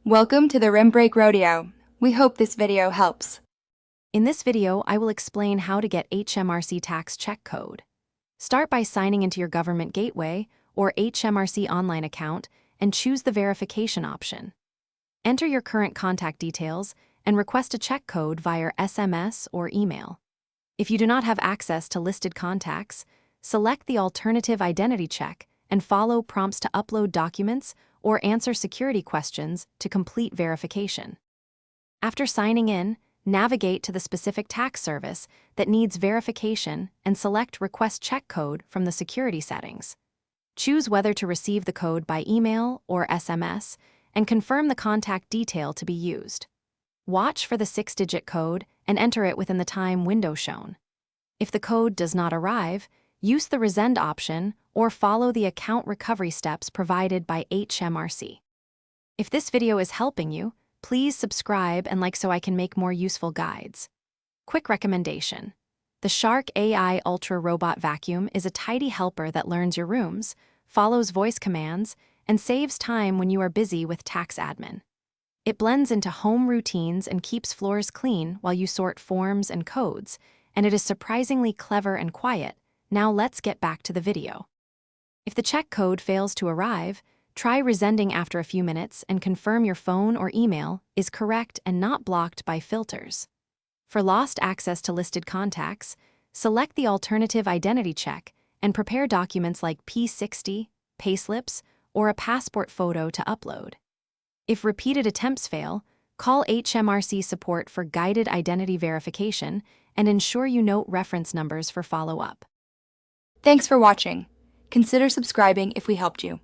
Welcome to the Rim Break Rodeo. We hope this video helps. In this video, I will explain how to get HMRC tax check code. Start by signing into your government gateway or HMRC online account and choose the verification option. Enter your current contact details and request a check code via SMS or email. If you do not have access to listed contacts, select the alternative identity check and follow prompts to upload documents or answer security questions to complete verification. After signing in, navigate to the specific tax service that needs verification and select Request Check Code from the security settings. Choose whether to receive the code by email or SMS and confirm the contact detail to be used. Watch for the 6-digit code and enter it within the time window shown. If the code does not arrive, use the resend option or follow the account recovery steps provided by HMRC. If this video is helping you, please subscribe and like so I can make more useful guides. Quick recommendation. The Shark AI Ultra Robot Vacuum is a tidy helper that learns your rooms, follows voice commands, and saves time when you are busy with tax admin. It blends into home routines and keeps floors clean while you sort forms and codes, and it is surprisingly clever and quiet. Now let's get back to the video. If the check code fails to arrive, try resending after a few minutes and confirm your phone or email is correct and not blocked by filters. For lost access to listed contacts, select the alternative identity check and prepare documents like P60, payslips, or a passport photo to upload. If repeated attempts fail, call HMRC support for guided identity verification and ensure you note reference numbers for follow-up. Thanks for watching. Consider subscribing if we helped you.